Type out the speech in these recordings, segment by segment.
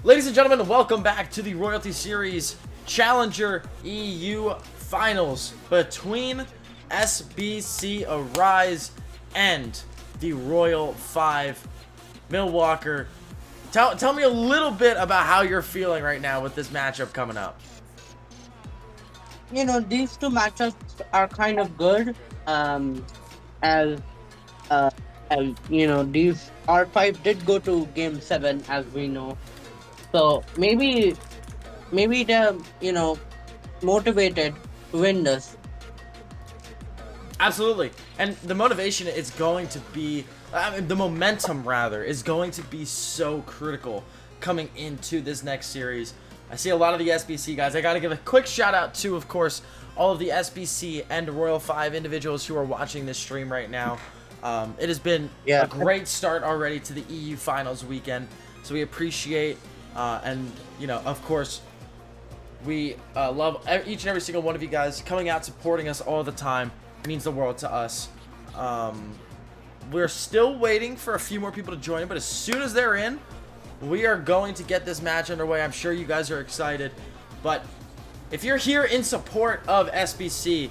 Ladies and gentlemen, welcome back to the Royalty Series Challenger EU Finals between SBC Arise and the Royal 5 Milwaukee. Tell me a little bit about how you're feeling right now with this matchup coming up. You know, these two matchups are kind of good. As uh, as you know, these R5 did go to Game 7, as we know. So maybe they're motivated to win this. Absolutely. And the motivation is going to be, the momentum rather, is going to be so critical coming into this next series. I see a lot of the SBC guys. I got to give a quick shout out to, of course, all of the SBC and Royal 5 individuals who are watching this stream right now. It has been a great start already to the EU Finals weekend. So we appreciate, and, you know, of course, we love each and every single one of you guys coming out, supporting us all the time. It means the world to us. We're still waiting for a few more people to join, but as soon as they're in, we are going to get this match underway. I'm sure you guys are excited, but if you're here in support of SBC,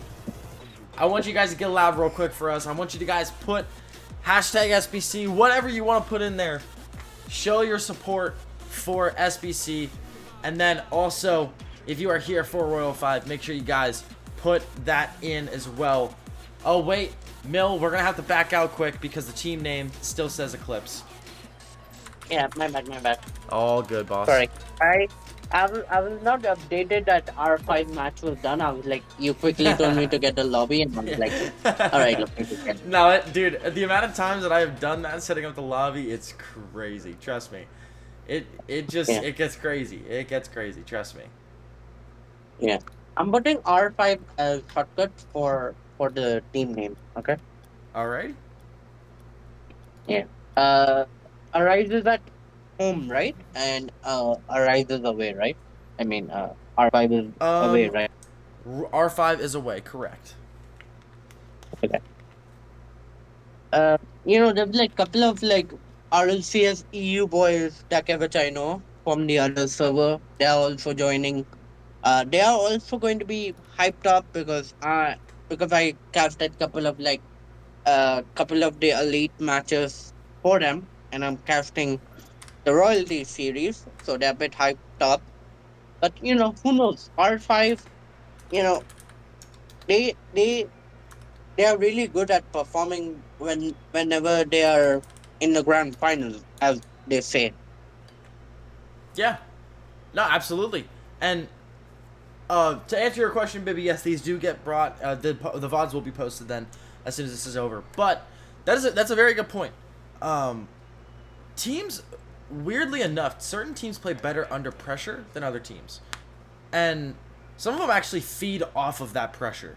I want you guys to get loud real quick for us. I want you to guys put hashtag SBC, whatever you want to put in there. Show your support for SBC, and then also, if you are here for Royal 5, make sure you guys put that in as well. Oh, wait, Mill, we're going to have to back out quick because the team name still says Eclipse. Yeah, my bad. All good, boss. Sorry. I was not updated that R5 match was done. I was like, you quickly told me to get the lobby, and I was like, alright, let me get it. No, dude, the amount of times that I have done that, setting up the lobby, it's crazy. Trust me. It gets crazy. It gets crazy. Trust me. Yeah. I'm putting R5 as shortcut for the team name, okay? Alright. Yeah. Arise is at home, right? And Arise is away, right? I mean, R5 is away, right? R5 is away, correct. Okay. There's like couple of like RLCS EU boys that which I know from the other server. They are also joining. They are also going to be hyped up because I casted couple of the elite matches for them, and I'm casting the royalty series, so they're a bit hyped up. But who knows? R5, you know, they they they are really good at performing whenever they are in the grand finals, as they say. Yeah. No, absolutely. And to answer your question, Bibby, yes, these do get brought. The VODs will be posted then as soon as this is over. But that's a very good point. Teams, weirdly enough, certain teams play better under pressure than other teams. And some of them actually feed off of that pressure.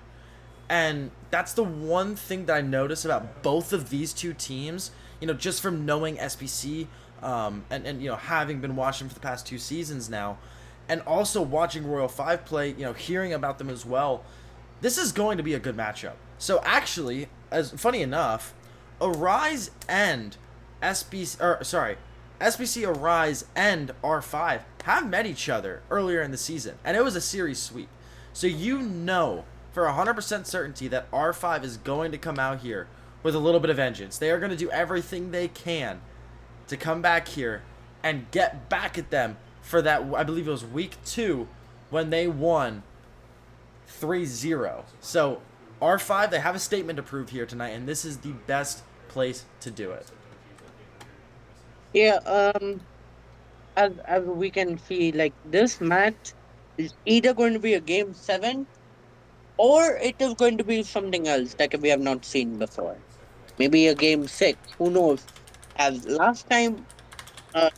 And that's the one thing that I notice about both of these two teams, just from knowing SBC, and having been watching for the past 2 seasons now, and also watching Royal 5 play, hearing about them as well. This is going to be a good matchup. So actually, as funny enough, SBC Arise and R5 have met each other earlier in the season, and it was a series sweep. So for 100% certainty that R5 is going to come out here with a little bit of vengeance. They are going to do everything they can to come back here and get back at them for that, I believe it was week 2 when they won 3-0. So R5, they have a statement to prove here tonight, and this is the best place to do it. Yeah, as we can see, like this match is either going to be a game 7, or it is going to be something else that we have not seen before. Maybe a game 6. Who knows? As last time, as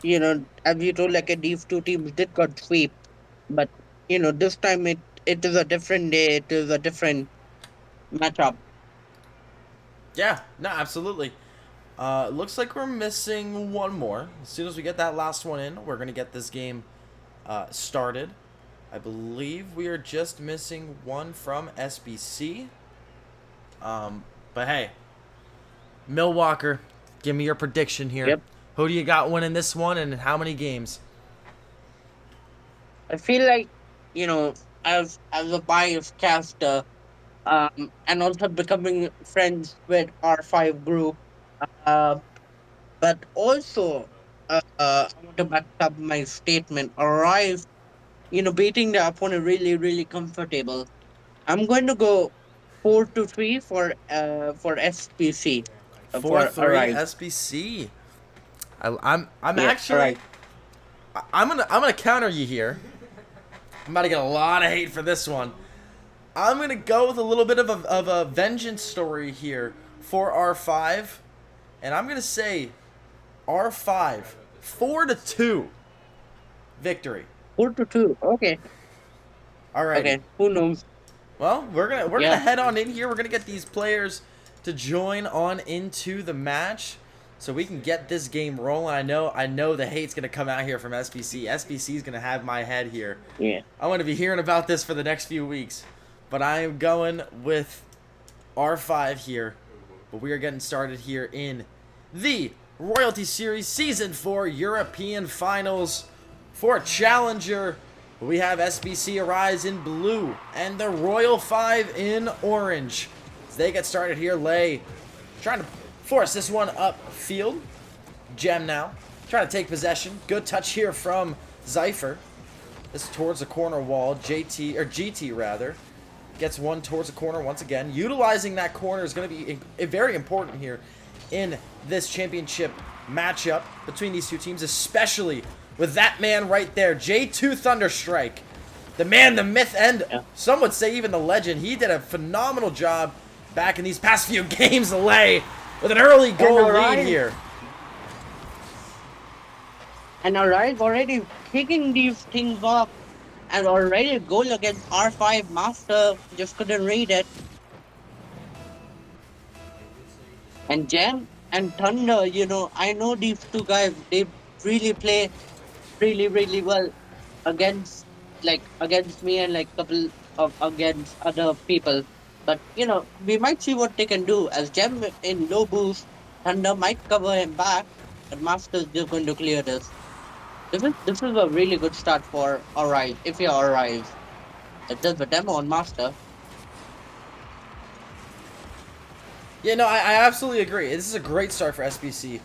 you told, like these two teams did got sweep, but this time it is a different day. It is a different matchup. Yeah, no, absolutely. Looks like we're missing one more. As soon as we get that last one in, we're going to get this game started. I believe we are just missing one from SBC. But hey, Milwaukee, give me your prediction here. Yep. Who do you got winning this one and how many games? I feel like, as a biased caster, and also becoming friends with R5 group, uh, but also, I want to back up my statement. Arrive, beating the opponent really, really comfortable. I'm going to go 4-3 for SPC, for 4-3 Arrive. SBC. I'm Yeah, actually Arrive. I'm gonna counter you here. I'm about to get a lot of hate for this one. I'm gonna go with a little bit of a vengeance story here for R5, and I'm gonna say R5 4-2 victory. 4-2. Okay. Alrighty. Okay. Who knows? Well, we're gonna Yeah. head on in here. We're gonna get these players to join on into the match, so we can get this game rolling. I know the hate's gonna come out here from SBC. SBC is gonna have my head here. Yeah. I'm gonna be hearing about this for the next few weeks, but I am going with R5 here. But we are getting started here in the Royalty Series Season 4 European Finals for Challenger. We have SBC Arise in blue and the Royal 5 in orange. As they get started here, Lei trying to force this one up field. Gem now trying to take possession. Good touch here from Zypher. This is towards the corner wall. GT rather gets one towards the corner once again. Utilizing that corner is going to be very important here in this championship matchup between these two teams, especially with that man right there, J2 Thunderstrike. The man, the myth, and some would say even the legend. He did a phenomenal job back in these past few games, Lei, with an early goal lead here. And Arrive already kicking these things off, and already a goal against R5 Master, just couldn't read it. And Gem and Thunder, I know these two guys, they really play really, really well against me and couple of against other people. But we might see what they can do, as Gem in low boost. Thunder might cover him back, but Master is just going to clear this. This is a really good start for Arrive, if you Arrive. It's just a demo on Master. Yeah, no, I absolutely agree. This is a great start for SBC.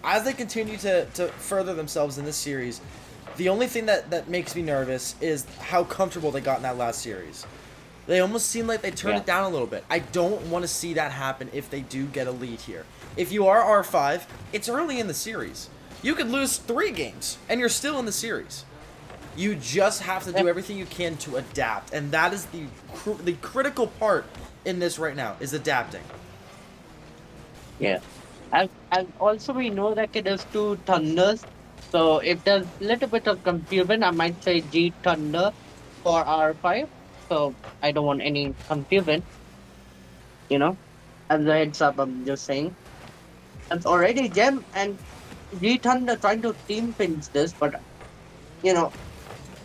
As they continue to further themselves in this series, the only thing that makes me nervous is how comfortable they got in that last series. They almost seem like they turned it down a little bit. I don't want to see that happen if they do get a lead here. If you are R5, it's early in the series. You could lose 3 games, and you're still in the series. You just have to do everything you can to adapt, and that is the critical part in this right now, is adapting. Yeah. And also we know that it is 2 Thunders. So if there's a little bit of confusion, I might say G Thunder for R5. So I don't want any confusion. As a heads up, I'm just saying. It's already Gem and G Thunder trying to team pinch this, but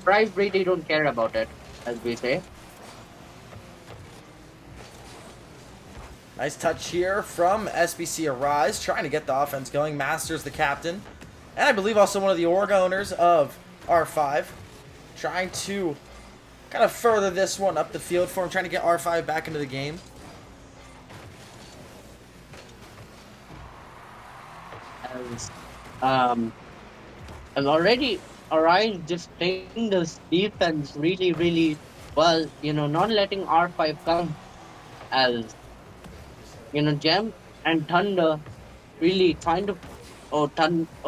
Price really don't care about it, as we say. Nice touch here from SBC Arise, trying to get the offense going. Masters the captain, and I believe also one of the org owners of R5, trying to kind of further this one up the field for him, trying to get R5 back into the game. And already Arise just playing this defense really, really well, not letting R5 come, as Gem and Thunder really trying to, or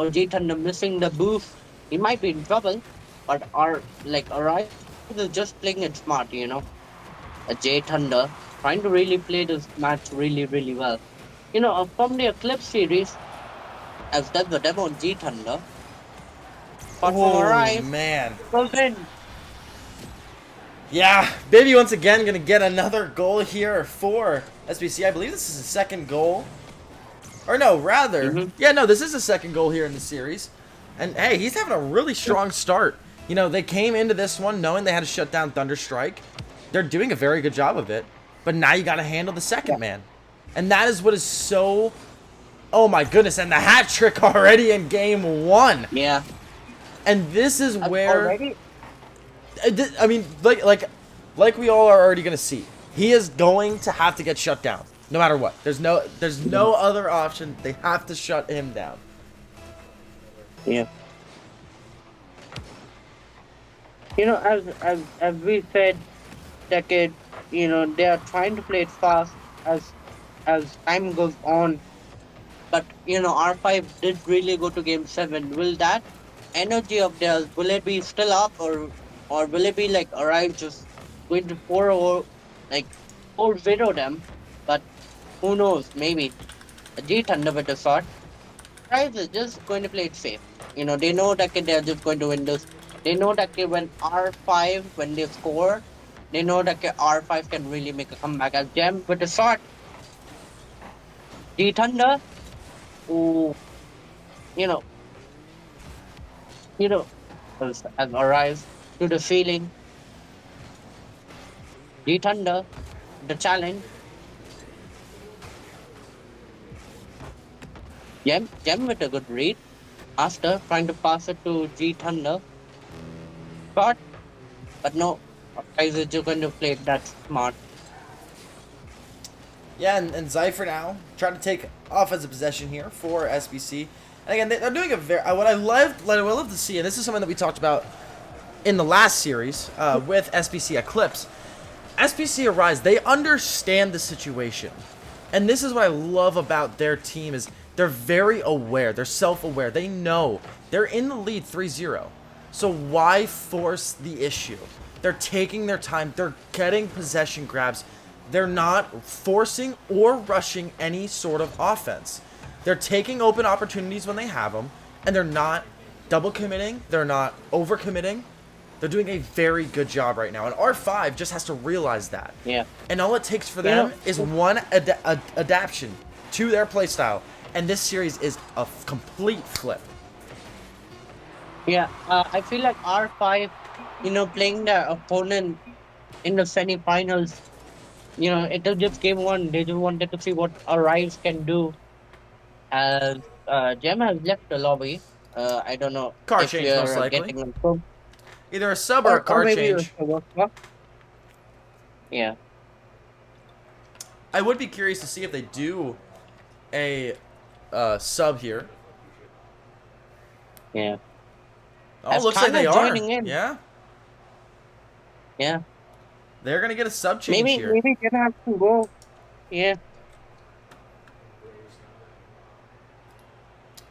J Thunder missing the boost. He might be in trouble, but Arise is just playing it smart, A J Thunder trying to really play this match really, really well. From the Eclipse series, as that's the demo on G Thunder. But for Arise, man. goes in. Yeah, Baby once again going to get another goal here for SBC. I believe this is his second goal Or no, rather, Mm-hmm. yeah, no, this is the second goal here in the series. And hey, he's having a really strong start. You know, they came into this one knowing they had to shut down Thunderstrike. They're doing a very good job of it. But now you got to handle the second man. And that is what is so... Oh my goodness, and the hat trick already in game one. Yeah. And this is where... Already? I mean, like we all are already going to see. He is going to have to get shut down. No matter what. There's no other option. They have to shut him down. Yeah. You know, as we said, Decade, you know, they are trying to play it fast as time goes on. But you know, R5 did really go to game 7. Will that energy of theirs, will it be still up, or will it be like Arrive just going to 4-0 them? But who knows? Maybe a G Thunder with a shot. Arrive is just going to play it safe. You know, they know that they're just going to win this. They know that when R5, when they score, they know that R5 can really make a comeback. As Gem with a shot, G Thunder, who, you know, has arrived to the ceiling. G Thunder, the challenge. Gem with a good read. After trying to pass it to G Thunder. But no, guys are just going to play it that smart. Yeah, and Zypher now trying to take offensive possession here for SBC. And again, they're doing a very... What I love to see, and this is something that we talked about in the last series with SBC Eclipse. SBC Arise, they understand the situation. And this is what I love about their team is they're very aware. They're self-aware. They know they're in the lead 3-0. So why force the issue? They're taking their time. They're getting possession grabs. They're not forcing or rushing any sort of offense. They're taking open opportunities when they have them, and they're not double committing. They're not over committing. They're doing a very good job right now, and R5 just has to realize that. Yeah. And all it takes for them is one adaptation to their playstyle, and this series is a complete flip. Yeah, I feel like R5, you know, playing their opponent in the semi-finals, you know, it was just game 1. They just wanted to see what Arrives can do. As Gem has left the lobby. I don't know Car if change, you're most likely. getting them from. Either a sub or a car change. Yeah. I would be curious to see if they do a sub here. Yeah. Oh, As looks like they Kana are. joining in. Yeah, Yeah. they're gonna get a sub change here. Maybe Gem has to go. Yeah.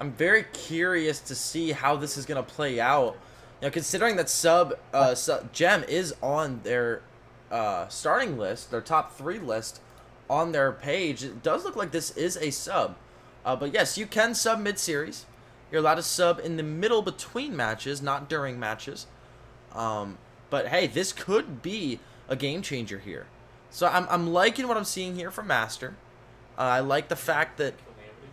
I'm very curious to see how this is gonna play out. You know, considering that Gem is on their starting list, their top 3 list on their page, it does look like this is a sub. But yes, you can sub mid-series. You're allowed to sub in the middle between matches, not during matches. But hey, this could be a game changer here. So I'm liking what I'm seeing here from Master. I like the fact that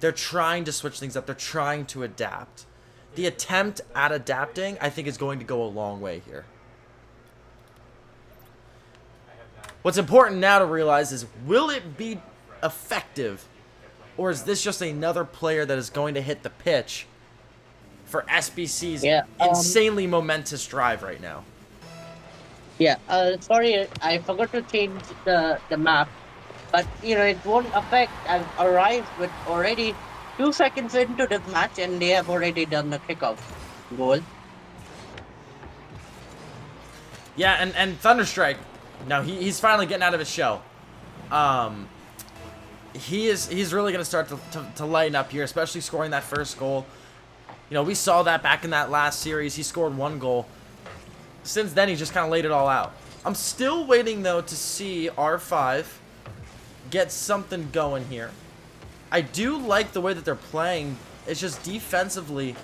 they're trying to switch things up. They're trying to adapt. The attempt at adapting, I think, is going to go a long way here. What's important now to realize is, will it be effective? Or is this just another player that is going to hit the pitch for SBC's insanely momentous drive right now? Yeah. Sorry, I forgot to change the map. But, you know, it won't affect as Arrive with already 2 seconds into this match and they have already done the kickoff goal. Yeah, and Thunderstrike, no, he's finally getting out of his shell. He's really going to start to lighten up here, especially scoring that first goal. You know, we saw that back in that last series. He scored 1 goal. Since then, he just kind of laid it all out. I'm still waiting, though, to see R5 get something going here. I do like the way that they're playing. It's just defensively,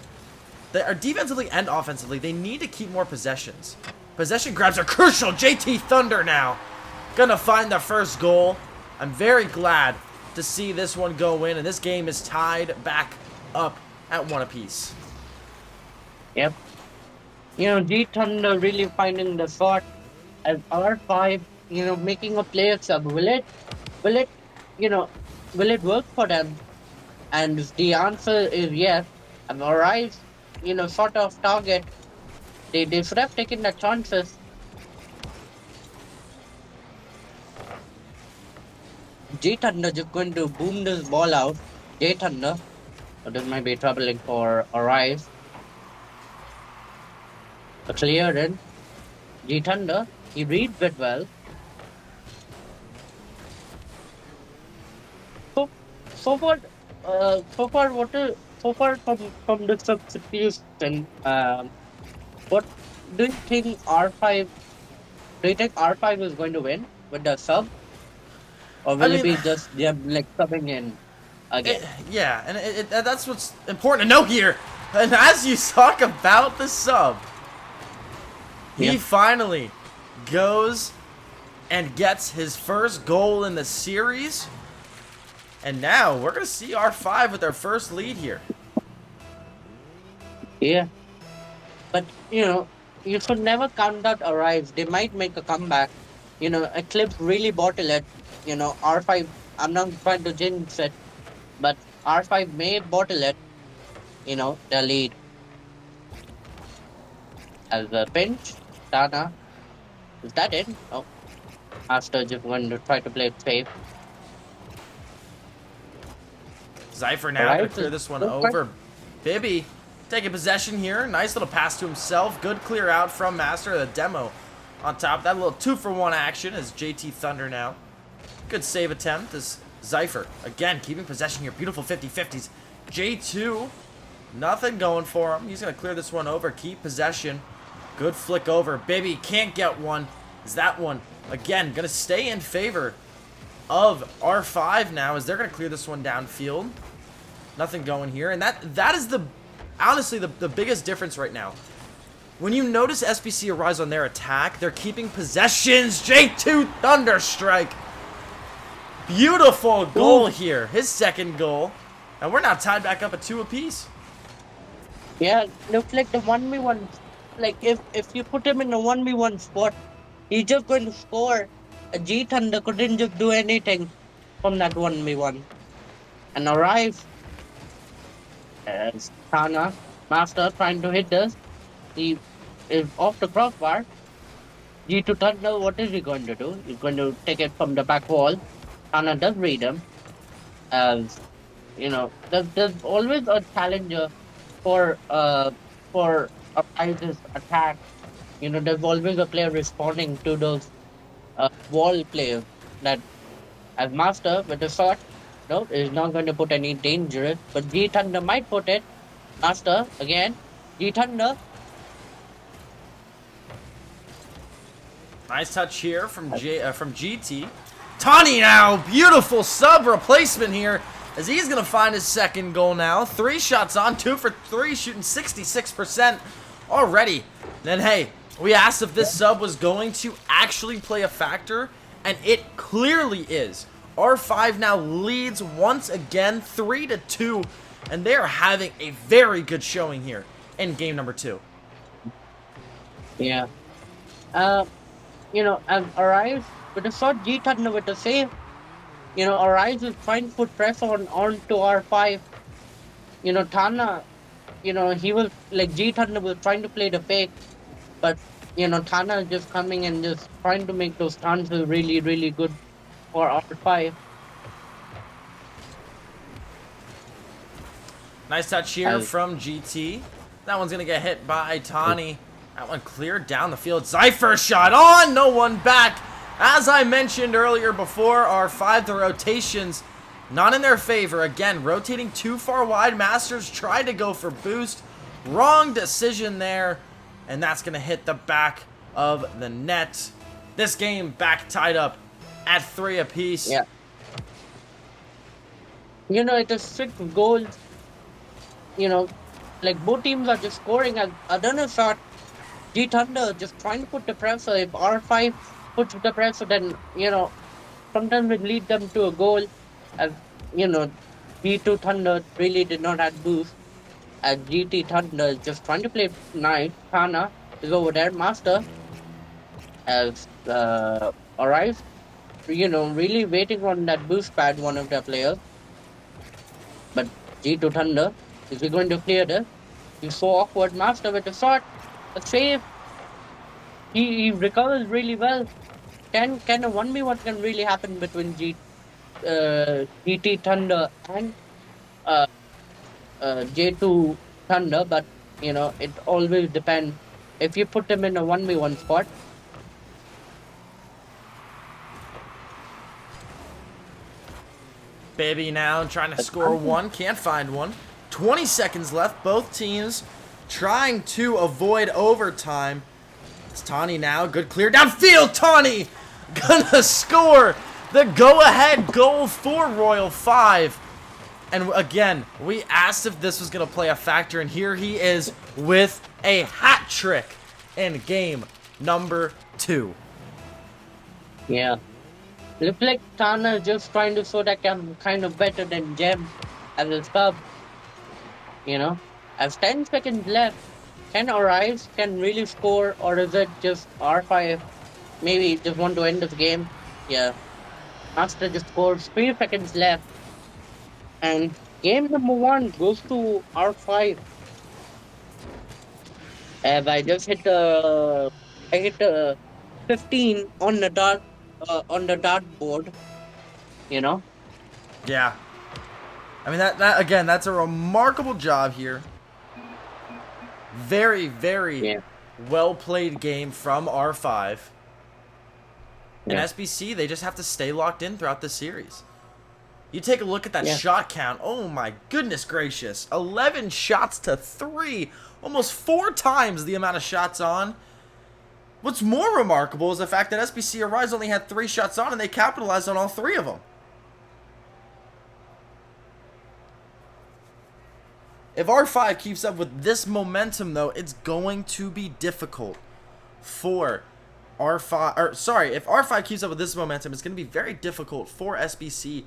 defensively and offensively, they need to keep more possessions. Possession grabs are crucial. JT Thunder now gonna find the first goal. I'm very glad to see this one go in, and this game is tied back up at 1 apiece. Yep. G Thunder really finding the shot as R5, making a play sub. Will it, you know, will it work for them? And the answer is yes. And Arise, sort of target. They should have taken the chances. J Thunder just going to boom this ball out. J Thunder. So this might be troubling for Arise. A clear in. J Thunder. He reads it well. So far, from the substitution, what do you think R5? Do you think R5 is going to win with the sub, or will it be just them like subbing in again? Yeah, and that's what's important to know here. And as you talk about the sub, he finally goes and gets his first goal in the series. And now we're going to see R5 with their first lead here. Yeah. But, you should never count out Arise. They might make a comeback. Eclipse really bottle it. R5, I'm not trying to jinx it, but R5 may bottle it, the lead. As a pinch, Tana. Is that it? Oh. After just going to try to play it safe. Zypher now going to clear this one over. Bibby taking possession here. Nice little pass to himself. Good clear out from Master. The demo on top. That little 2-for-1 action as JT Thunder now. Good save attempt as Zypher. Again, keeping possession here. Beautiful 50-50s. J2, nothing going for him. He's going to clear this one over. Keep possession. Good flick over. Bibby can't get one. Is that one, again, going to stay in favor of R5 now as they're going to clear this one downfield. Nothing going here. And that is honestly the biggest difference right now. When you notice SBC Arise on their attack, they're keeping possessions. J2 Thunderstrike. Beautiful goal here. His second goal. And we're now tied back up at 2 apiece. Yeah, looks like the 1v1. Like, if you put him in a 1v1 spot, he's just going to score. A G Thunder couldn't just do anything from that 1v1. And Arise. As Tana, Master trying to hit this. He is off the crossbar. G2 Thunder, what is he going to do? He's going to take it from the back wall. Tana does read him. As, there's always a challenger for Arise's attack. There's always a player responding to those wall players that, as Master with the shot, no, is not going to put any danger, but G Thunder might put it. Master again. G Thunder. Nice touch here from GT. Tani now, beautiful sub replacement here as he's gonna find his second goal now. 3 shots on, 2 for 3, shooting 66% already. Then hey, we asked if this sub was going to actually play a factor, and it clearly is. R5 now leads once again 3-2, and they are having a very good showing here in game number 2. Yeah. As Arise with a shot, G Thunder with a save. Arise is trying to put pressure onto R5. Tana, he was like G Thunder was trying to play the fake, but Tana is just coming and just trying to make those chances really, really good for R5. Nice touch here from GT. That one's going to get hit by Tani. That one cleared down the field. Zypher shot on. No one back. As I mentioned earlier before, R5, the rotations not in their favor. Again, rotating too far wide. Masters tried to go for boost. Wrong decision there. And that's going to hit the back of the net. This game back tied up at 3 apiece. Yeah. It is 6 goals. Like both teams are just scoring. And another shot, G Thunder just trying to put the pressure. If R5 puts the pressure, then, sometimes it lead them to a goal. As you know, G2 Thunder really did not have boost. As GT Thunder is just trying to play nice. Tana is over there. Master has arrived. Really waiting on that boost pad, one of their players. But G2 Thunder, is he going to clear this? He's so awkward. Master with a shot. A save. He recovers really well. Can a 1v1 can really happen between GT Thunder and uh, J2 Thunder, but it always depends. If you put them in a 1v1 spot, Baby now trying to but score one, can't find one. 20 seconds left. Both teams trying to avoid overtime. It's Tawny now. Good clear downfield. Tawny gonna score the go-ahead goal for Royal 5. And again, we asked if this was going to play a factor, and here he is with a hat trick in game number 2. yeah. Looks like Tana is just trying to show that I'm kind of better than Gem as a sub. As 10 seconds left, can Arise can really score, or is it just R5? Maybe just want to end this game. Yeah. Master just scores 3 seconds left. And game number 1 goes to R5. As I just hit I hit 15 on the dart board. You know. Yeah. I mean, that again, that's a remarkable job here. Very, very Yeah. well played game from R5. And Yeah. SBC, they just have to stay locked in throughout the series. You take a look at that Yeah. shot count. Oh my goodness gracious. 11 shots to 3. Almost 4 times the amount of shots on. What's more remarkable is the fact that SBC Arise only had 3 shots on and they capitalized on all 3 of them. If R5 keeps up with this momentum, though, it's going to be difficult for R5. Or sorry, if R5 keeps up with this momentum, it's going to be very difficult for SBC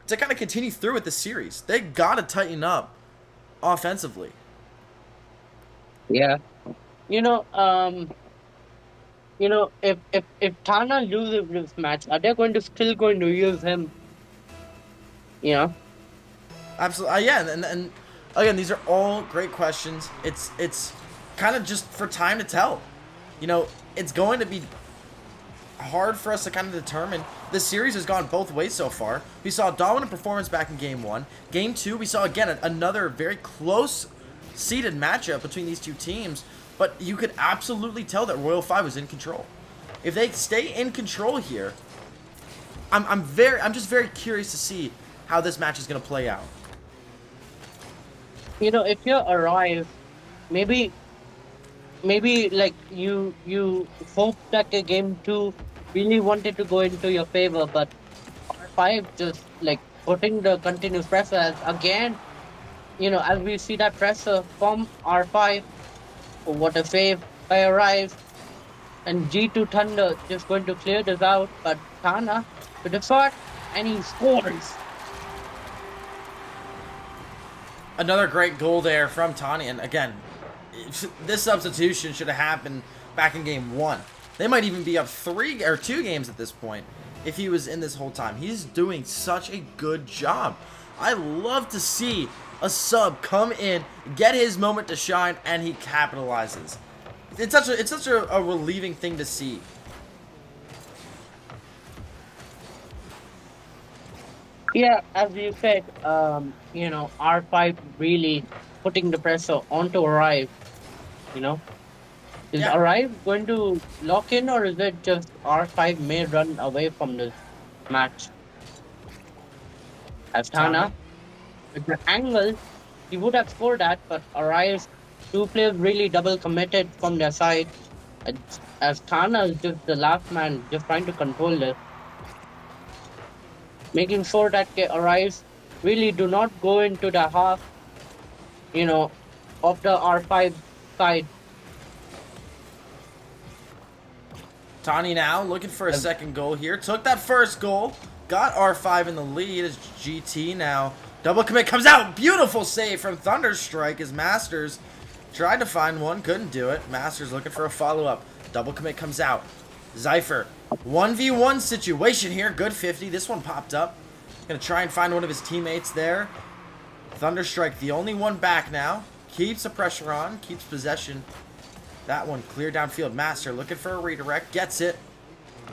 to kind of continue through with the series. They got to tighten up offensively. Yeah. You know, if Tana loses this match, are they still going to use him? You know. Absolutely, yeah, and again, these are all great questions. It's kind of just for time to tell. It's going to be hard for us to kind of determine. The series has gone both ways so far. We saw a dominant performance back in Game 1. Game 2, we saw, again, another very close seeded matchup between these two teams, but you could absolutely tell that Royal 5 was in control. If they stay in control here, I'm just very curious to see how this match is going to play out. If you arrive, maybe like you hope that the game 2 really wanted to go into your favor, but R5 just like putting the continuous pressure as again, as we see that pressure from R5. Oh, what a save by Arise. And G2 Thunder just going to clear this out, but Tana with the shot, and he scores. Another great goal there from Tani, and again, this substitution should have happened back in Game 1. They might even be up 3 or 2 games at this point if he was in this whole time. He's doing such a good job. I love to see a sub come in, get his moment to shine, and he capitalizes. It's such a relieving thing to see. Yeah, as you said, R5 really putting the pressure onto Arrive. Is Yeah. Arrive going to lock in, or is it just R5 may run away from this match? As Tana, with the angle, he would have scored that, but Arrive, 2 players really double committed from their side. As Tana is just the last man, just trying to control this. Making sure that they Arise really do not go into the half, of the R5 side. Tani now looking for a second goal here. Took that first goal. got R5 in the lead as GT now. Double commit comes out. Beautiful save from Thunderstrike as Masters tried to find one, couldn't do it. Masters looking for a follow-up. Double commit comes out. Zypher, 1v1 situation here. Good 50. This one popped up. Gonna try and find one of his teammates there. Thunderstrike, the only one back now. Keeps the pressure on, keeps possession. That one clear downfield. Master looking for a redirect, gets it.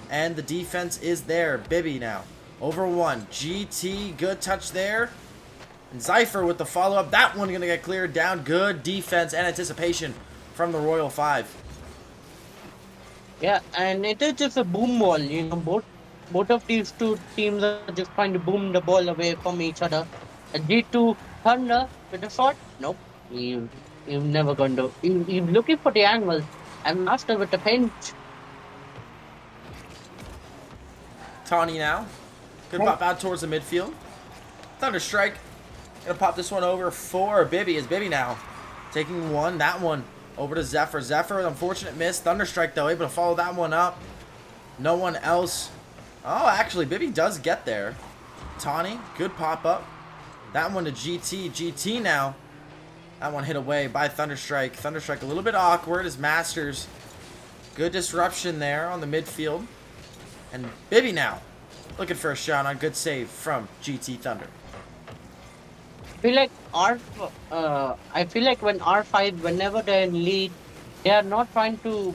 And the defense is there. Bibby now over one. GT, good touch there. And Zypher with the follow-up. That one gonna get cleared down. Good defense and anticipation from the Royal 5. Yeah, and it is just a boom ball. Both of these two teams are just trying to boom the ball away from each other. And G2 Thunder with a shot. Nope, you've never going to. He's looking for the angle, and Master with the pinch. Tawny now. Good pop out towards the midfield. Thunderstrike. Gonna pop this one over for Bibby. Is Bibby now taking one. That one over to Zephyr. Zephyr, unfortunate miss. Thunderstrike, though, able to follow that one up. No one else. Oh, actually, Bibby does get there. Tawny, good pop up. That one to GT. GT now. That one hit away by Thunderstrike. Thunderstrike a little bit awkward as Masters. Good disruption there on the midfield. And Bibby now looking for a shot on good save from GT Thunder. I feel like when R5, whenever they're in lead, they are not trying to,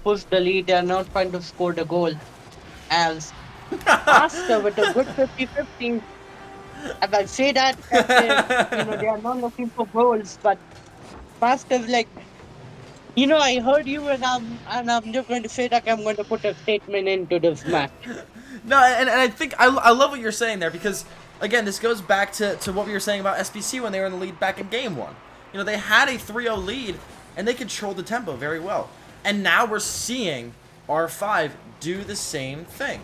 push the lead. They are not trying to score the goal. As Master with a good 50-50. As I say that, they are not looking for goals, but Master's like, I heard you, and I'm just going to say that I'm going to put a statement into this match. No, and I think I love what you're saying there because, again, this goes back to what we were saying about SBC when they were in the lead back in Game 1. They had a 3-0 lead, and they controlled the tempo very well. And now we're seeing R5 do the same thing.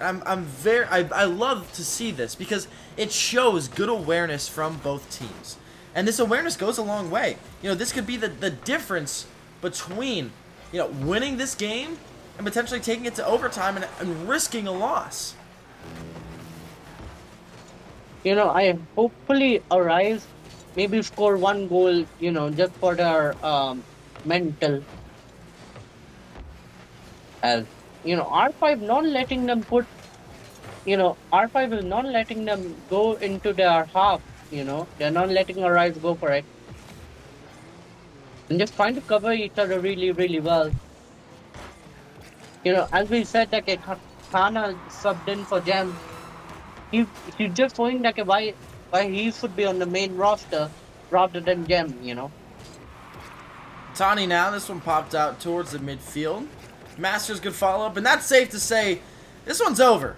I love to see this because it shows good awareness from both teams. And this awareness goes a long way. This could be the difference between, winning this game and potentially taking it to overtime and risking a loss. I hopefully Arise maybe score one goal, just for their mental. As R5 not letting them R5 is not letting them go into their half. They're not letting Arise go for it, and just trying to cover each other really, really well. As we said, that Kana subbed in for Gem. He's just showing that why he should be on the main roster rather than Gem. Tawny now. This one popped out towards the midfield. Masters good follow-up, and that's safe to say this one's over.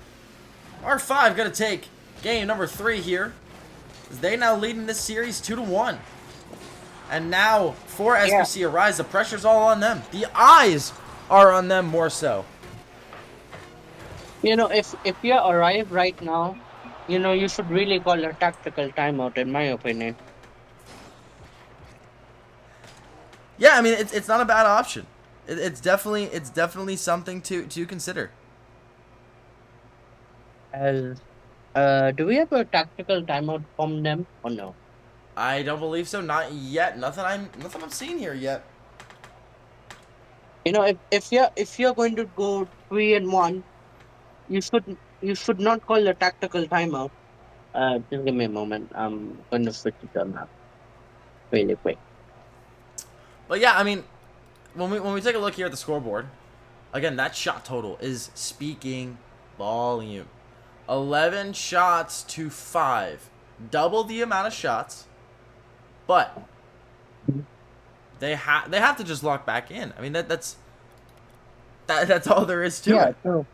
R5 going to take game number 3 here. As they now lead in this series 2-1. And now for SBC Arise, the pressure's all on them. The eyes are on them more so. If you arrive right now, you should really call a tactical timeout, in my opinion. Yeah, I mean it's not a bad option. It's definitely something to consider. As do we have a tactical timeout from them or no? I don't believe so. Not yet. Nothing I'm seeing here yet. If you're going to go 3-1, you should not call a tactical timeout. Just give me a moment. I'm going to switch it on up really quick. But yeah, I mean, when we take a look here at the scoreboard, again, that shot total is speaking volume. 11 shots to 5, double the amount of shots, but they have to just lock back in. I mean that's all there is to it. True.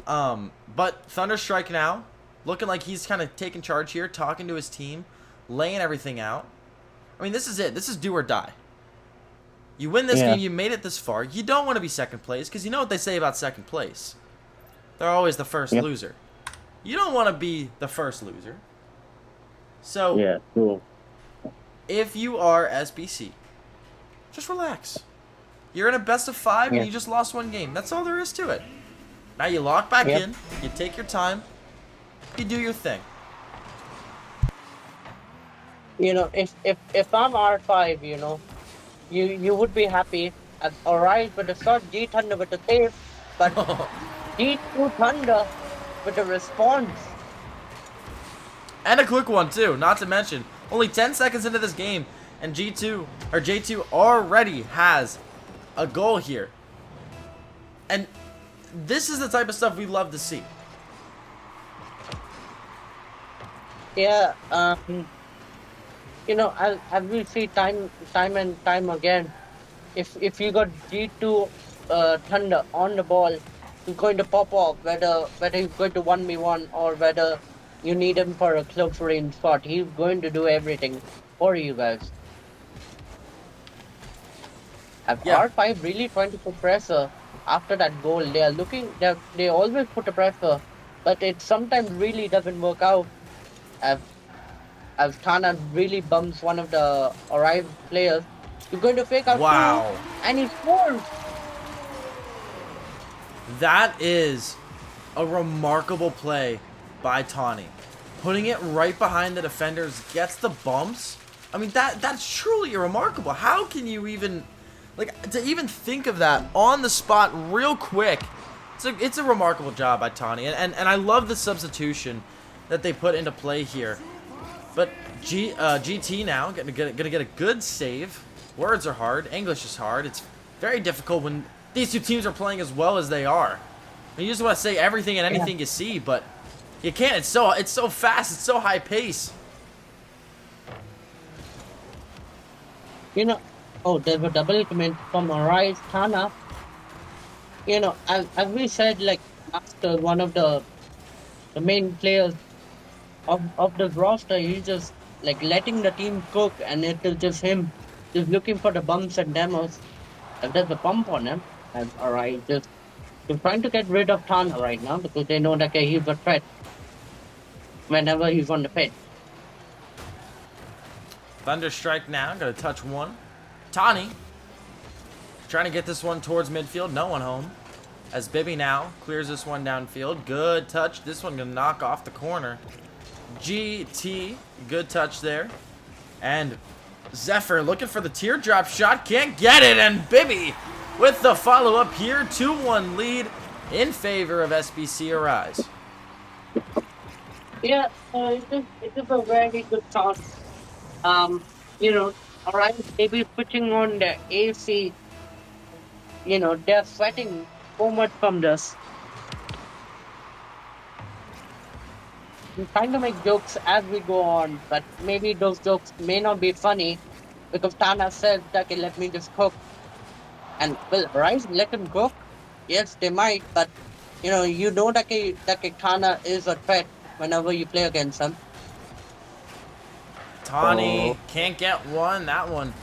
But Thunderstrike now looking like he's kind of taking charge here, talking to his team, laying everything out. I mean, this is it. This is do or die. You win this game, you made it this far. You don't want to be second place because you know what they say about second place. They're always the first loser. You don't want to be the first loser. So, cool. if you are SBC, just relax. You're in a best of 5 and Yeah. you just lost one game. That's all there is to it. Now you lock back Yep. in, you take your time, you do your thing. If I'm R5, you would be happy. Alright, with a shot G Thunder with a save, but G2 Thunder with a response. And a quick one too, not to mention. Only 10 seconds into this game, and G2 or J2 already has a goal here. And this is the type of stuff we love to see. Yeah, as we see time and time again, if you got G2 Thunder on the ball, he's going to pop off, whether he's going to 1v1 or whether you need him for a close range shot. He's going to do everything for you guys. Have Yeah. R5 really trying to put pressure after that goal? They always put a pressure, but it sometimes really doesn't work out. As as Tana really bumps one of the arrived players, he's going to fake out Wow. two, and he scores. That is a remarkable play by Tawny. Putting it right behind the defenders, gets the bumps. I mean, that's truly remarkable. How can you even, like, to even think of that on the spot real quick? It's a remarkable job by Tawny. And I love the substitution that they put into play here. But GT now gonna get a good save. Words are hard. English is hard. It's very difficult when these two teams are playing as well as they are. You just want to say everything and anything you see, but you can't. It's so fast. It's so high pace. There's a double commit from Arise Tana. As we said, like, after one of the main players of the roster, he's just like letting the team cook, and it is just him just looking for the bumps and demos. If there's a bump on him, and Arise just they're trying to get rid of Tana right now because they know that he's a threat whenever he's on the pitch. Thunderstrike now. Gonna touch one. Tawny trying to get this one towards midfield. No one home. As Bibby now clears this one downfield. Good touch. This one gonna knock off the corner. GT, good touch there. And Zephyr looking for the teardrop shot. Can't get it. And Bibby with the follow-up here. 2-1 lead in favor of SBC Arise. Yeah, it is a very good shot. Alright, maybe putting on the AC, they're sweating so much from this. I'm trying to make jokes as we go on, but maybe those jokes may not be funny because Tana said, okay, let me just cook. And, well, Rise let him cook. Yes, they might, but, that Tana is a threat whenever you play against him. Tawny can't get one. That one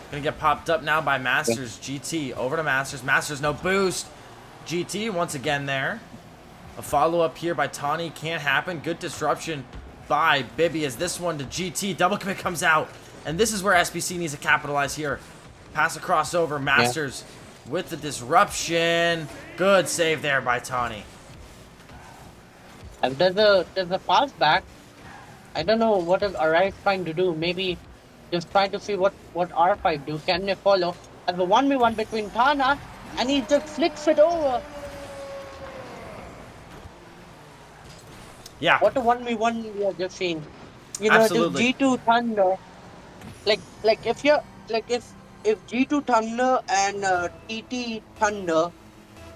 gonna get popped up now by Masters. GT over to Masters. Masters no boost. GT once again there. A follow-up here by Tawny can't happen. Good disruption by Bibby as this one to GT. Double commit comes out. And this is where SBC needs to capitalize here. Pass across over. Masters with the disruption. Good save there by Tawny. And there's a pass back. I don't know what is Arise trying to do. Maybe just try to see what R5 do. Can they follow? And the 1v1 between Tana, and he just flicks it over. Yeah. What a 1v1 we are just seeing. Absolutely. The G2 Thunder, if G2 Thunder and TT Thunder,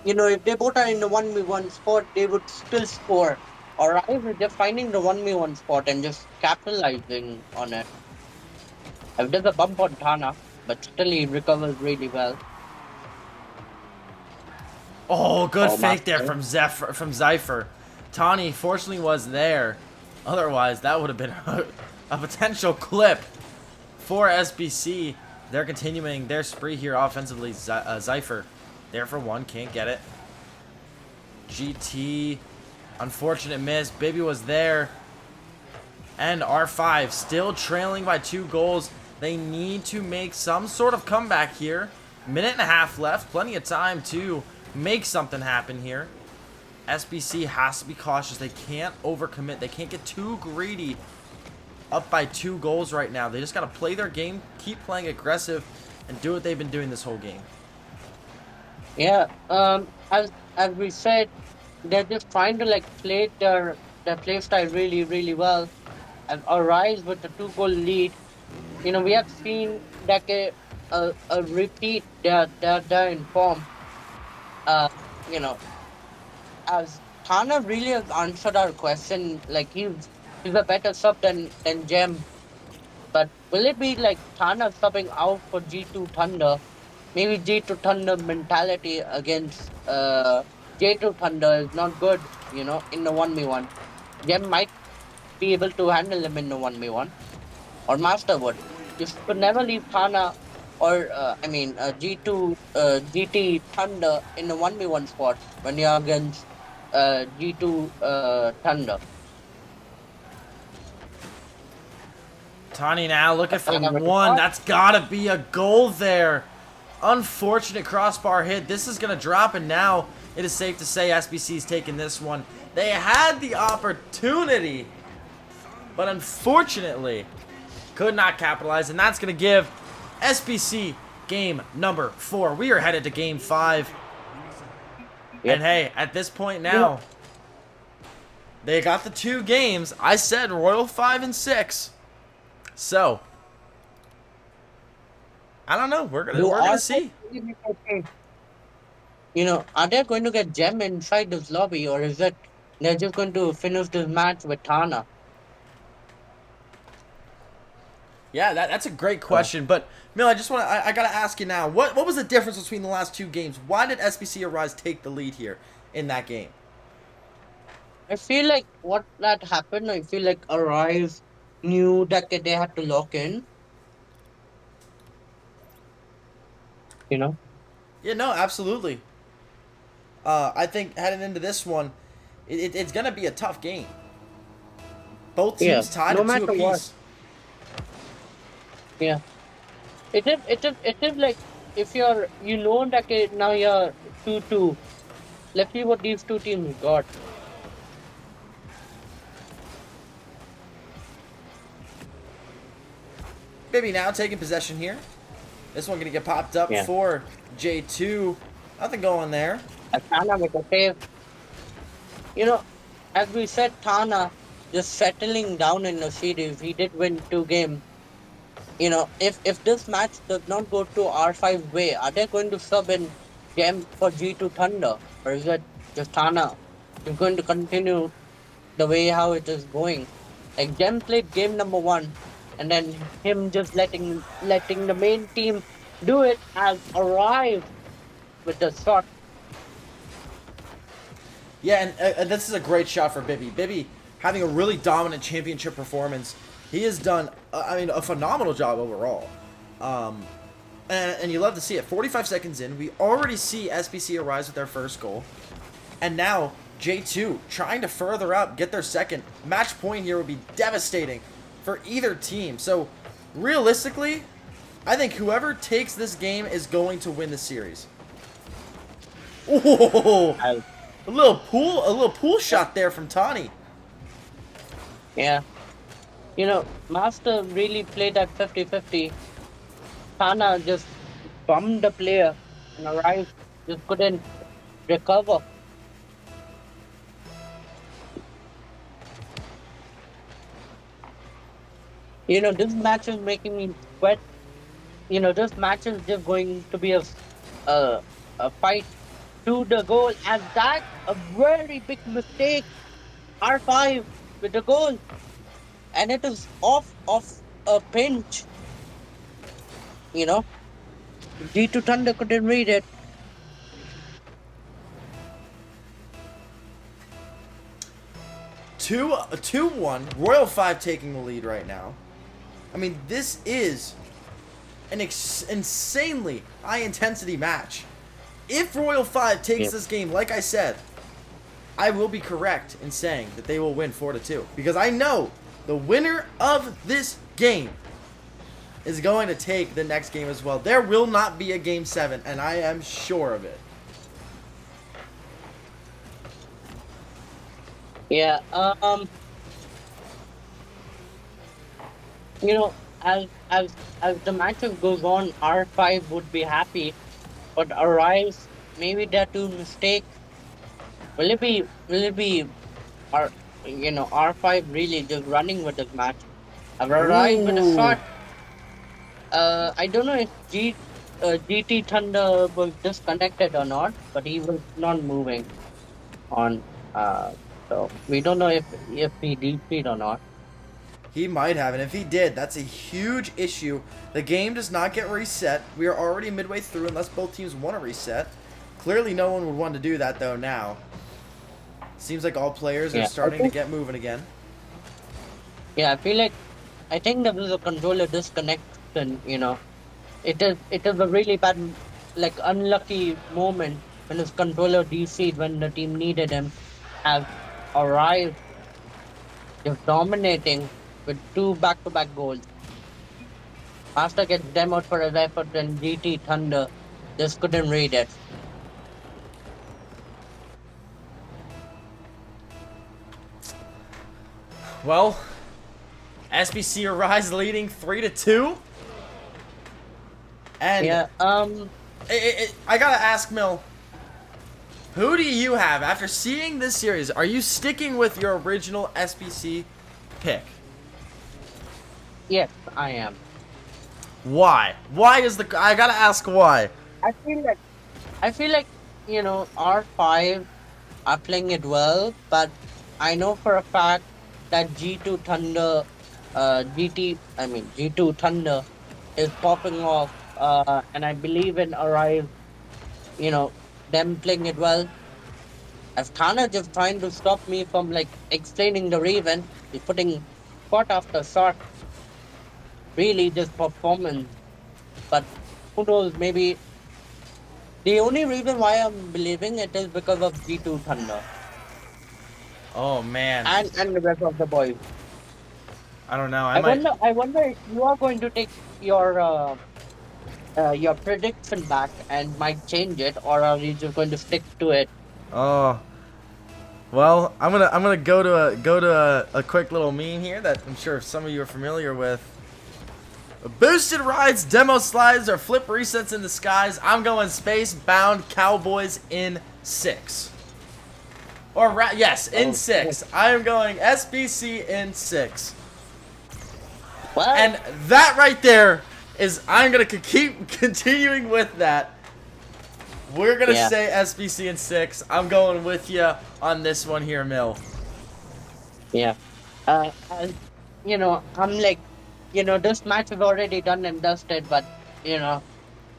if they both are in the 1v1 spot, they would still score. Alright, we're just finding the 1v1 spot and just capitalizing on it. There's a bump on Tana, but still he recovers really well. Oh, good fake Master. there from Zypher. Tawny fortunately was there. Otherwise, that would have been a potential clip for SBC. They're continuing their spree here offensively. Zypher there for one, can't get it. GT, unfortunate miss. Bibby was there. And R5 still trailing by 2 goals. They need to make some sort of comeback here. Minute and a half left. Plenty of time to make something happen here. SBC has to be cautious. They can't overcommit. They can't get too greedy. Up by 2 goals right now. They just got to play their game, keep playing aggressive, and do what they've been doing this whole game. Yeah, as we said, they're just trying to like play their play style really really well, and arise with the 2 goal lead. You know, we have seen like a repeat. They're in form. Uh, you know, as Thana really has answered our question. Like he's a better sub than Gem. But will it be like Thana subbing out for G2 Thunder? Maybe G2 Thunder mentality against J2 Thunder is not good, you know, in the 1v1. Gem might be able to handle him in the 1v1, or Master would. You should never leave Thana or, GT Thunder in the 1v1 spot when you're against G2 Thunder. Tani now looking for Never one. thought. That's got to be a goal there. Unfortunate crossbar hit. This is going to drop, and now it is safe to say SBC's taking this one. They had the opportunity, but unfortunately could not capitalize, and that's going to give SBC game number 4. We are headed to game 5. Yep. And hey, at this point now, they got the 2 games. I said Royal 5 and 6. So, I don't know. We're gonna see. You know, are they going to get Gem inside this lobby, or is it they're just going to finish this match with Tana? Yeah, that's a great question. But Mill, I just want I gotta ask you now. What was the difference between the last 2 games? Why did SBC Arise take the lead here in that game? I feel like what that happened, I feel like Arise knew that they had to lock in, you know? Yeah, no, absolutely. I think heading into this one, it's gonna be a tough game. Both Yeah, teams tied no at 2 matter what. apiece. Yeah. It is like if you know that now you're 2-2. Let's see what these 2 teams got. Baby now taking possession here. This one gonna get popped up Yeah. for J2. Nothing going there. Tana with a save. You know, as we said, Tana just settling down in the series. He did win 2 games. You know, if this match does not go to R5 way, are they going to sub in Gem for G2 Thunder? Or is it just Tana is going to continue the way how it is going? Like Gem played game number 1, and then him just letting the main team do it has arrived with the shot. Yeah, and this is a great shot for Bibby. Bibby having a really dominant championship performance. He has done, a phenomenal job overall. And you love to see it. 45 seconds in, we already see SBC Arise with their first goal. And now, J2 trying to further up, get their second. Match point here would be devastating for either team. So, realistically, I think whoever takes this game is going to win the series. Oh, a little pool shot there from Tani. Yeah. You know, Master really played at 50-50. Tana just bummed the player and arrived, just couldn't recover. You know, this match is making me sweat. You know, this match is just going to be a fight to the goal, and that's a very big mistake. R5 with the goal, and it is off of a pinch. You know, G2 Thunder couldn't read it. 2-1. Royal 5 taking the lead right now. I mean, this is an insanely high-intensity match. If Royal 5 takes Yeah. this game, like I said, I will be correct in saying that they will win 4-2. Because I know the winner of this game is going to take the next game as well. There will not be a Game 7, and I am sure of it. Yeah. You know, as the matchup goes on, R5 would be happy, but Arise, maybe they're too mistake. Will it be R5 really just running with this match? I've arrived with a Ooh. shot. I don't know if GT Thunder was disconnected or not, but he was not moving on. So we don't know if he DP'd or not. He might have, and if he did, that's a huge issue. The game does not get reset. We are already midway through unless both teams want to reset. Clearly no one would want to do that, though, now. Seems like all players are Yeah, starting to get moving again. yeah. I think there was a controller disconnection. It is a really bad, like unlucky moment when his controller DC'd when the team needed him. Has arrived just dominating with two back-to-back goals. Master gets demoed for his effort and GT Thunder just couldn't read it. Well, SBC Arise leading 3-2. And Yeah, I gotta ask, Mill, who do you have after seeing this series? Are you sticking with your original SBC pick? yes, I am. Why? Why is the... I gotta ask why. I feel like R5 are playing it well, but I know for a fact that G2 Thunder, G2 Thunder is popping off, and I believe in Arrive, them playing it well. As Thana just trying to stop me from like explaining the Raven, he's putting shot after shot, really just performance. But who knows, maybe the only reason why I'm believing it is because of G2 Thunder Oh, man. and the rest of the boys. I don't know. I wonder if you are going to take your prediction back and might change it, or are you just going to stick to it? Oh. Well, I'm gonna go to a quick little meme here that I'm sure some of you are familiar with. Boosted rides, demo slides, or flip resets in the skies. I'm going Space Bound Cowboys in 6. Yes, in Oh, 6. I am going SBC in 6. well, And that right there is, I'm going to keep continuing with that. We're going to yeah, say SBC in 6. I'm going with you on this one here, Mill. yeah. And, I'm like, this match is already done and dusted, but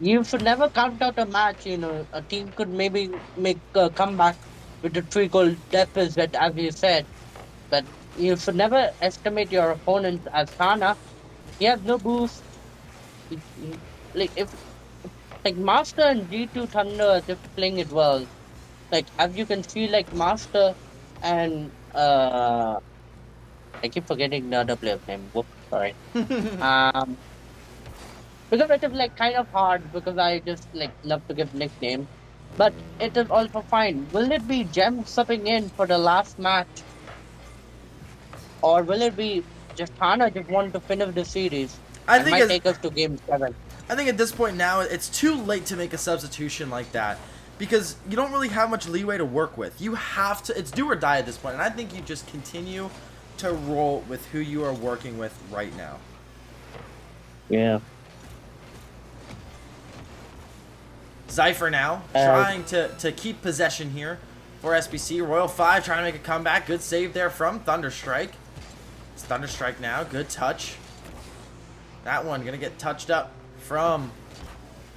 you should never count out a match. A team could maybe make a comeback with a 3-goal deficit, as you said, but you should never estimate your opponent as Thana. He has no boost. Like if like Master and G2 Thunder are just playing it well. Like as you can see, like Master and I keep forgetting the other player's name. Whoops, sorry. Um, because it is like kind of hard because I just like love to give nicknames, but it is also fine. Will it be Gem subbing in for the last match, or will it be just Hana just want to finish the series I and think might take us to game 7? I think at this point now, it's too late to make a substitution like that. Because you don't really have much leeway to work with. You have to, it's do or die at this point. And I think you just continue to roll with who you are working with right now. Yeah. Zypher now, trying to keep possession here for SBC. Royal 5 trying to make a comeback. Good save there from Thunderstrike. It's Thunderstrike now. Good touch. That one going to get touched up from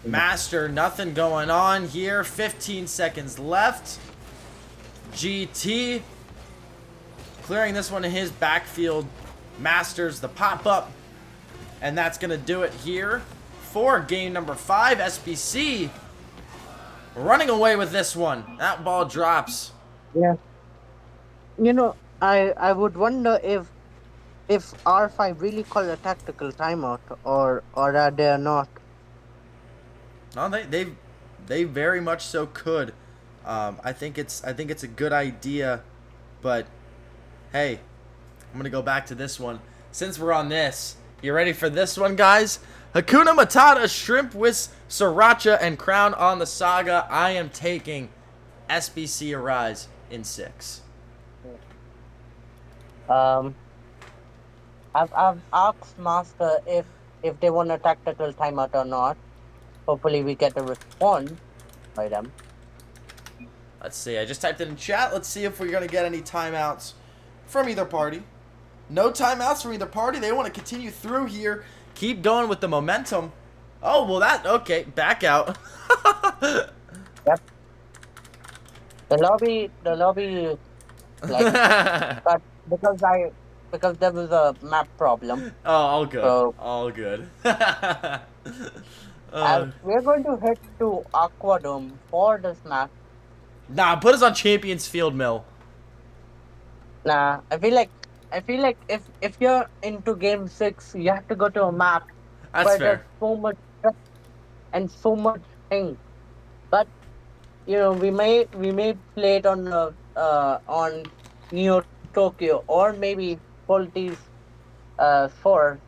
Master. Nothing going on here. 15 seconds left. GT clearing this one in his backfield. Masters the pop-up. And that's going to do it here for game number 5. SBC running away with this one. That ball drops. Yeah. I would wonder if if R5 really call a tactical timeout, or are they not? No, they very much so could. I think it's a good idea, but hey, I'm gonna go back to this one. Since we're on this, you ready for this one, guys? Hakuna Matata, Shrimp with Sriracha, and Crown on the Saga. I am taking SBC Arise in 6. Um, I've asked Master if they want a tactical timeout or not. Hopefully, we get a response by them. Let's see. I just typed it in chat. Let's see if we're gonna get any timeouts from either party. No timeouts from either party. They want to continue through here. Keep going with the momentum. Oh, well, okay. Back out. Yep. The lobby, like, but because there was a map problem. Oh, all good. So All good. we're going to head to Aquadome for this map. Nah, put us on Champions Field Mill. Nah, I feel like if you're into Game 6, you have to go to a map That's where there's fair. so much stuff and so much thing. But we may play it on Neo Tokyo, or maybe Qualities 4.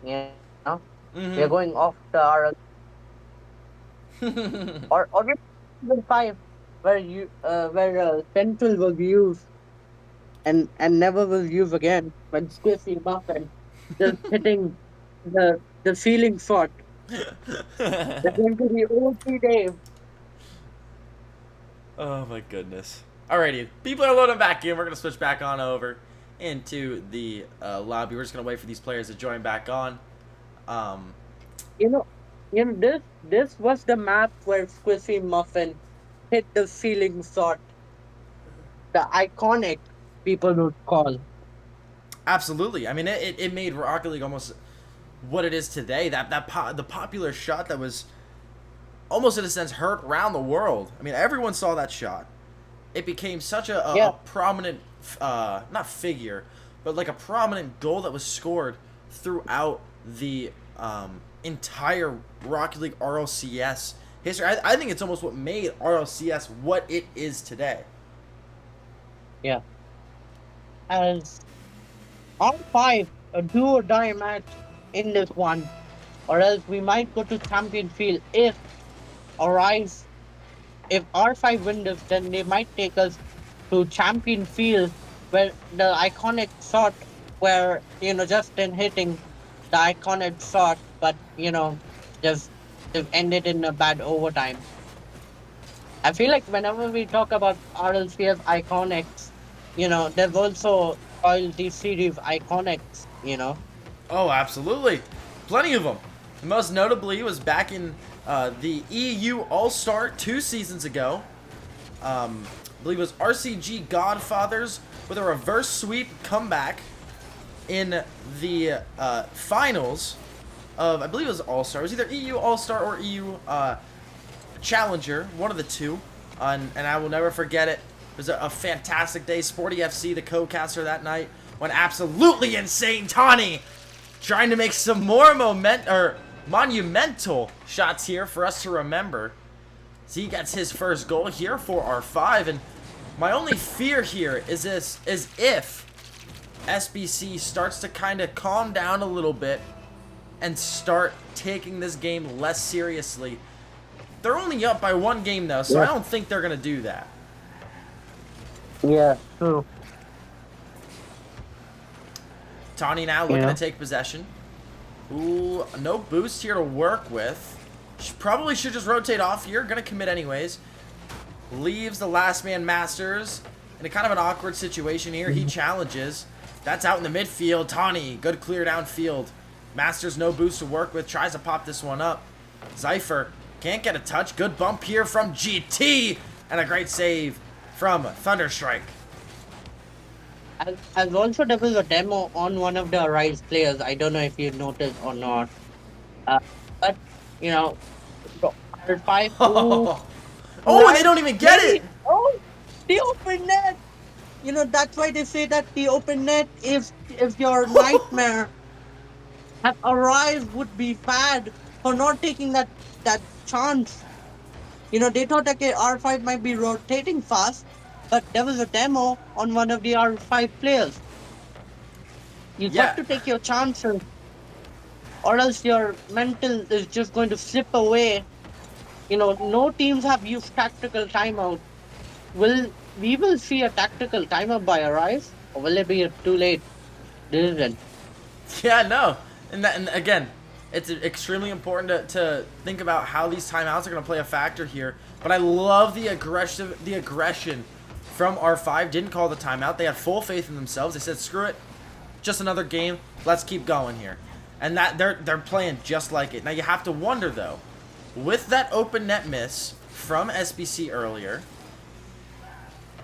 You know, we're going off the RL, or even 5, where Central was used and never will use again, when Squishy Muffin just hitting the ceiling shot. That's going to be OP Dave. Oh my goodness. Alrighty, people are loading back in. We're gonna switch back on over into the lobby. We're just gonna wait for these players to join back on. Um, You know, this was the map where Squishy Muffin hit the ceiling shot. The iconic, people would call. Absolutely. I mean, it made Rocket League almost what it is today. The popular shot that was almost in a sense heard around the world. I mean, everyone saw that shot. It became such Yeah, a prominent, not figure, but like a prominent goal that was scored throughout the entire Rocket League RLCS history. I think it's almost what made RLCS what it is today. yeah. As R5, a do or die match in this one, or else we might go to Champion Field if Arise. If R5 win this, then they might take us to Champion Field, where the iconic shot, where Justin hitting the iconic shot, but just ended in a bad overtime. I feel like whenever we talk about RLCS iconics, there's also Royalty Series iconics. Oh, absolutely. Plenty of them. Most notably was back in the EU All-Star 2 seasons ago. I believe it was RCG Godfathers with a reverse sweep comeback in the finals of, I believe it was All-Star. It was either EU All-Star or EU Challenger, one of the two. And I will never forget it. It was a fantastic day. Sporty FC, the co-caster that night, went absolutely insane. Tawny trying to make some more monumental shots here for us to remember. So he gets his first goal here for R5, and my only fear here is if SBC starts to kind of calm down a little bit and start taking this game less seriously. They're only up by 1 game though, so I don't think they're gonna do that. Yeah, true. Tawny now looking to take possession. Ooh, no boost here to work with. Probably should just rotate off here. Gonna commit anyways. Leaves the last man Masters in a kind of an awkward situation here. He challenges. That's out in the midfield. Tawny, good clear downfield. Masters no boost to work with. Tries to pop this one up. Zypher can't get a touch. Good bump here from GT. And a great save from Thunderstrike. As also there was a demo on one of the Rise players. I don't know if you noticed or not. But R5. Oh, and they don't even get it. Oh, the open net. that's why they say that the open net, if your nightmare have arrived, would be bad for not taking that chance. They thought okay, R5 might be rotating fast, but there was a demo on one of the R5 players. You got Yeah. to take your chances, or else your mental is just going to slip away. No teams have used tactical timeout. We will see a tactical timeout by Arise, or will it be a too late decision? Yeah, no. And again, it's extremely important to think about how these timeouts are going to play a factor here. But I love the aggression from R5. Didn't call the timeout. They had full faith in themselves. They said, "Screw it, just another game. Let's keep going here." And that they're playing just like it. Now you have to wonder though, with that open net miss from SBC earlier,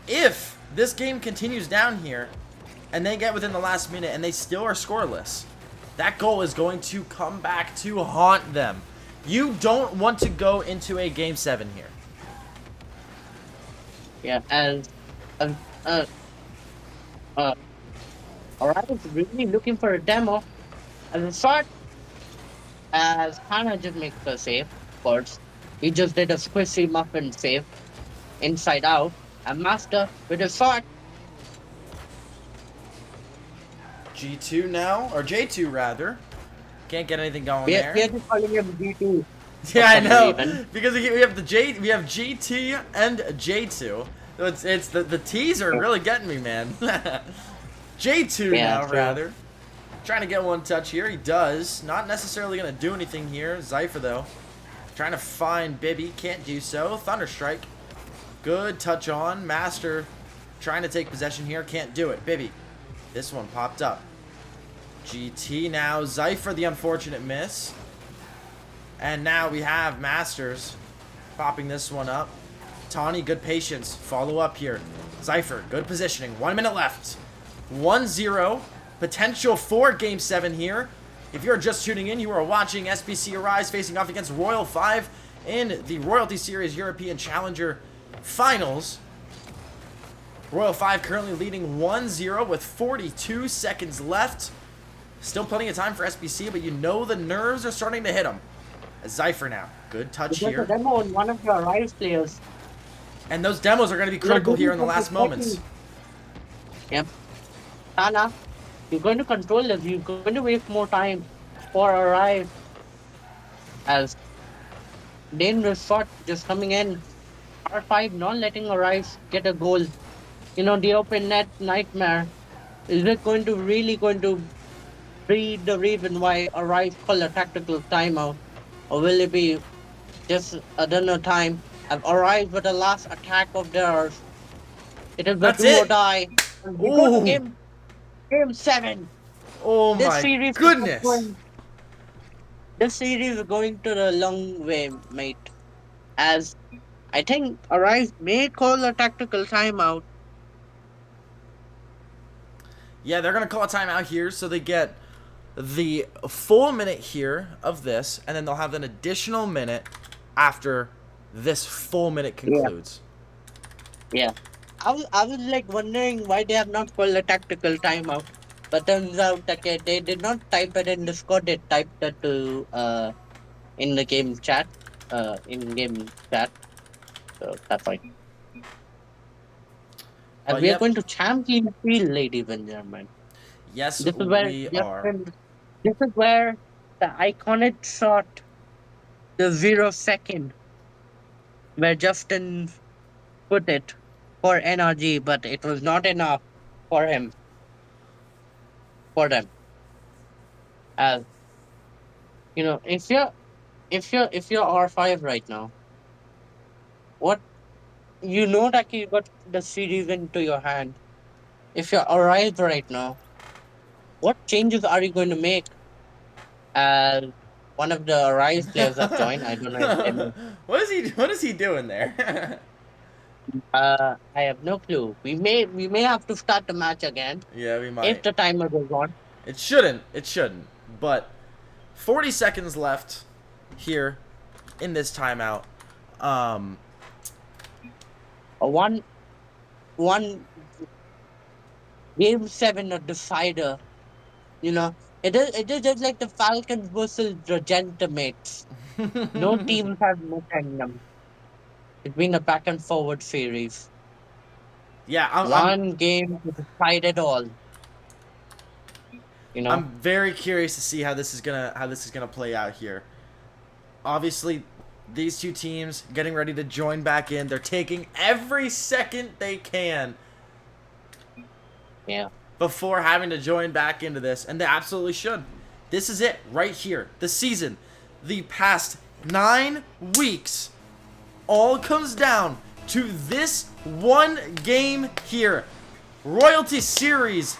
if this game continues down here and they get within the last minute and they still are scoreless, that goal is going to come back to haunt them. You don't want to go into a game 7 here. Yeah, and uh, uh, uh, Arise is really looking for a demo. As a shot, as Hannah just makes the save, of course. He just did a squishy muffin save, inside out. And Master with a shot. G2 now, or J2 rather. Can't get anything going We there. are just calling him D2. Yeah, I some know. reason. Because we have we have GT and J2. So it's the T's are really getting me, man. J2 Yeah, now sure. rather. Trying to get one touch here. He does. Not necessarily going to do anything here. Zypher though. Trying to find Bibby. Can't do so. Thunderstrike. Good touch on. Master trying to take possession here. Can't do it. Bibby. This one popped up. GT now. Zypher the unfortunate miss. And now we have Masters popping this one up. Tawny, good patience. Follow up here. Zypher, good positioning. 1 minute left. 1-0. Potential for Game 7 here. If you're just tuning in, you are watching SBC Arise facing off against Royal 5 in the Royalty Series European Challenger Finals. Royal 5 currently leading 1-0 with 42 seconds left. Still plenty of time for SBC, but you know the nerves are starting to hit them. Zypher now. Good touch There's a here. demo on one of your Arise players. And those demos are going to be critical here in the last moments. Yep. Hannah, you're going to control this. You're going to waste more time for Arise. As dangerous shot just coming in. R5 not letting Arise get a goal. The open net nightmare. Is it really going to be the reason why Arise call a tactical timeout? Or will it be just another time? Have Arise with the last attack of theirs. It is the That's do or it. die. And we go to Ooh. game 7. Oh This my series is goodness. this series is going to the long way, mate. As I think Arise may call a tactical timeout. Yeah, they're going to call a timeout here, so they get the full minute here of this, and then they'll have an additional minute after this full minute concludes. Yeah. I was like wondering why they have not called a tactical timeout. But turns out that they did not type it in Discord, they typed it to in the game chat. In game chat. So that's fine. And we are Yep. going to Champion Field, ladies and gentlemen. Yes, This is where we are. this is where the iconic shot, the 0 second, where Justin put it for NRG, but it was not enough for him. For them. As if you're R5 right now, what that you got the series into your hand. If you're Arise right now, what changes are you going to make? As one of the Arise players have joined, I don't know his name. What is he doing there? I have no clue. We may have to start the match again Yeah, we if might. the timer goes on. It shouldn't. It shouldn't. But 40 seconds left here in this timeout. One Game 7 a decider. You know, it is just like the Falcons versus the Gentamates. No teams have met them. It's been a back and forward series. Yeah, One game to decide it all. You know. I'm very curious to see how this is gonna play out here. Obviously, these two teams getting ready to join back in. They're taking every second they can Yeah. before having to join back into this, and they absolutely should. This is it right here. The season, the past 9 weeks, all comes down to this one game here. Royalty Series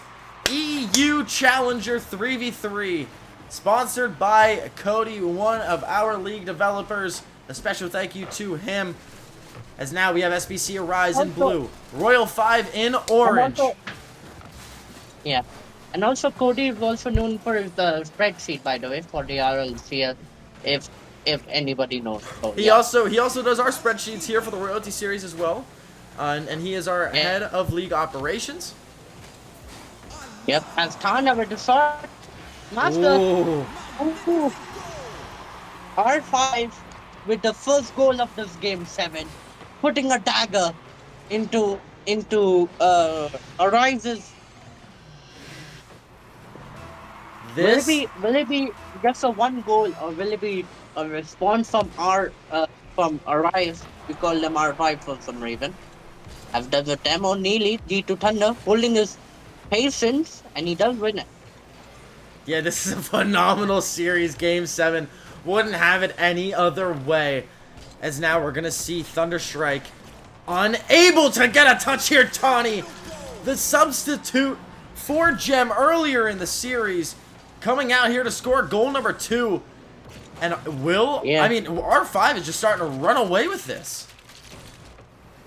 EU Challenger 3v3. Sponsored by Cody, one of our league developers. A special thank you to him. As now we have SBC Arise in blue. Royal 5 in orange. Yeah. And also Cody is also known for the spreadsheet, by the way, for the RLCS, if anybody knows. So, He also does our spreadsheets here for the Royalty Series as well. And he is our head of league operations. Yep. As Tana with the shot. Master. Ooh. Ooh. R5 with the first goal of this game 7, putting a dagger into Arise's. This Will it be just a one goal, or will it be a response from from Arise? We call them R5 for some reason. I've done with them on Neely, G2 Thunder, holding his patience, and he does win it. Yeah, this is a phenomenal series. Game 7. Wouldn't have it any other way. As now we're going to see Thunderstrike unable to get a touch here. Tawny, the substitute for Gem earlier in the series, coming out here to score goal number 2. And R5 is just starting to run away with this.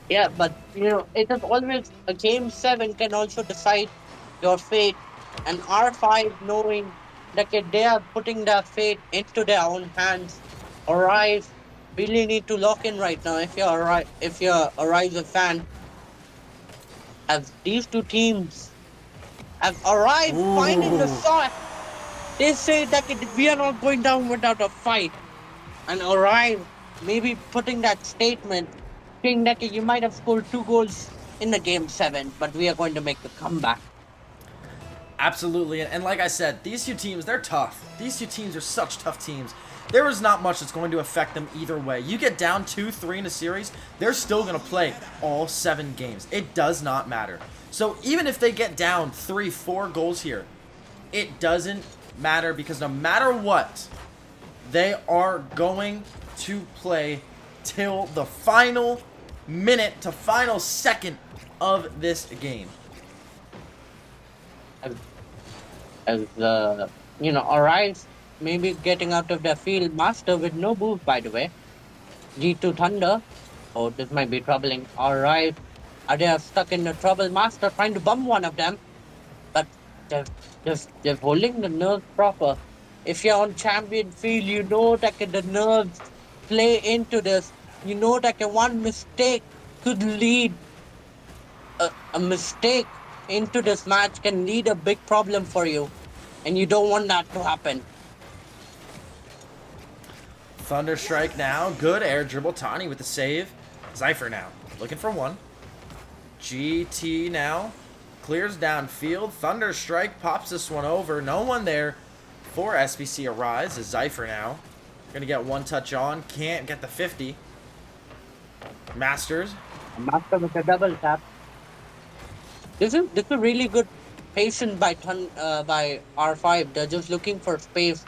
Yeah, but it is always a game 7 can also decide your fate, and R5 knowing that they are putting their fate into their own hands. Arise really need to lock in right now if you're Arise a fan. As these two teams have arrived finding the shot, they say that we are not going down without a fight. And Arise maybe putting that statement, saying that you might have scored 2 goals in the game 7, but we are going to make the comeback. Absolutely, and like I said, these two teams, they're tough. These two teams are such tough teams. There is not much that's going to affect them either way. You get down 2-3 in a series, they're still going to play all 7 games. It does not matter. So even if they get down 3-4 goals here, it doesn't matter, because no matter what, they are going to play till the final minute to final second of this game. As Arise maybe getting out of their field. Master with no boost, by the way. G2 Thunder. Oh, this might be troubling. Arise, are they stuck in the trouble? Master trying to bump one of them, but they're holding the nerves proper. If you're on champion field, you know that the nerves play into this. You know that one mistake could lead a mistake into this match can lead a big problem for you, and you don't want that to happen. Thunderstrike now. Good air dribble. Tawny with the save. Zypher now. Looking for one. GT now. Clears downfield. Thunderstrike pops this one over. No one there for SBC Arise. Is Zypher now. Gonna get one touch on. Can't get the 50. Masters. Master with a double tap. This is really good patience by R5. They're just looking for space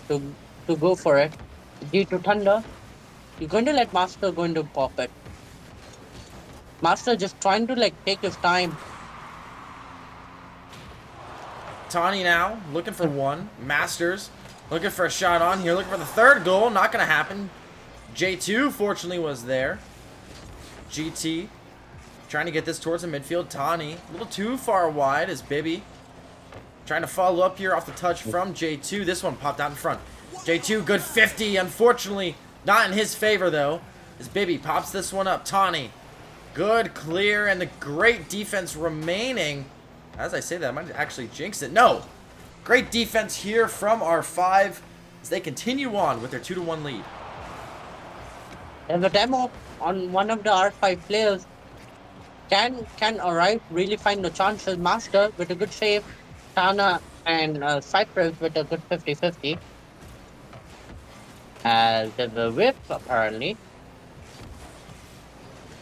to go for it. G2 Thunder. You're going to let Master going to pop it. Master just trying to take his time. Tawny now looking for one. Masters looking for a shot on here. Looking for the third goal. Not going to happen. J2 fortunately was there. GT trying to get this towards the midfield. Tawny a little too far wide as Bibby trying to follow up here off the touch from J2. This one popped out in front. J2, good 50. Unfortunately, not in his favor, though, as Bibby pops this one up. Tawny, good clear, and the great defense remaining As I say that, I might actually jinx it. No! Great defense here from R5 as they continue on with their 2-1 lead. There's a demo on one of the R5 players. Can arrive, really find the chances. Master with a good save. Tana and Cypress with a good 50-50. There's a whip, apparently.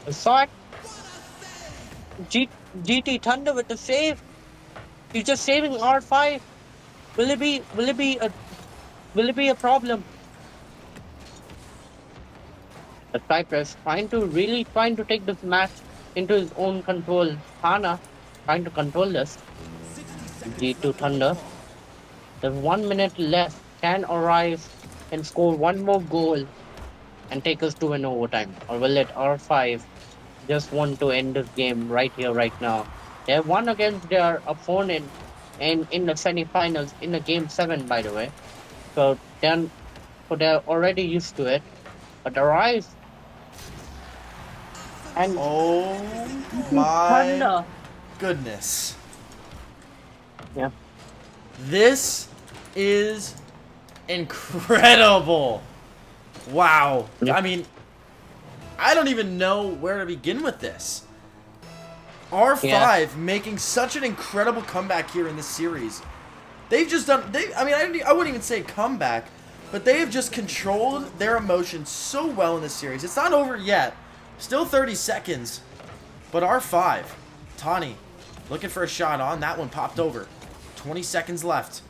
A shot. GT Thunder with the save. He's just saving R5. Will it be a problem? The Cypress trying to take this match into his own control. Hana trying to control this. G2 Thunder. There's 1 minute left. Can arrive and score one more goal and take us to an overtime? Or will it R5 just want to end this game right here, right now? They have won against their opponent in the semi-finals in the game 7, by the way. So they're already used to it. But Arise and Oh my Thunder. goodness. Yeah. This is incredible. Wow. Yeah. I mean, I don't even know where to begin with this. R5 making such an incredible comeback here in this series. They've just done, I wouldn't even say comeback, but they have just controlled their emotions so well in this series. It's not over yet. Still 30 seconds. But R5, Tani, looking for a shot on. That one popped over. 20 seconds left.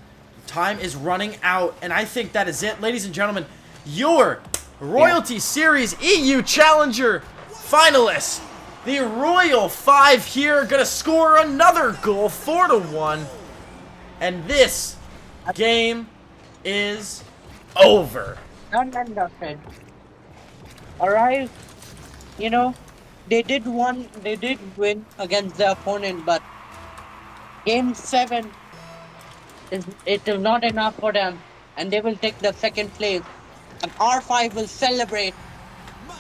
Time is running out, and I think that is it. Ladies and gentlemen, your Royalty Series EU Challenger finalists. The Royal 5 here gonna score another goal, 4-1. And this game is over. Done and dusted. Arise, they did win against their opponent, but game 7 is not enough for them, and they will take the second place. And R5 will celebrate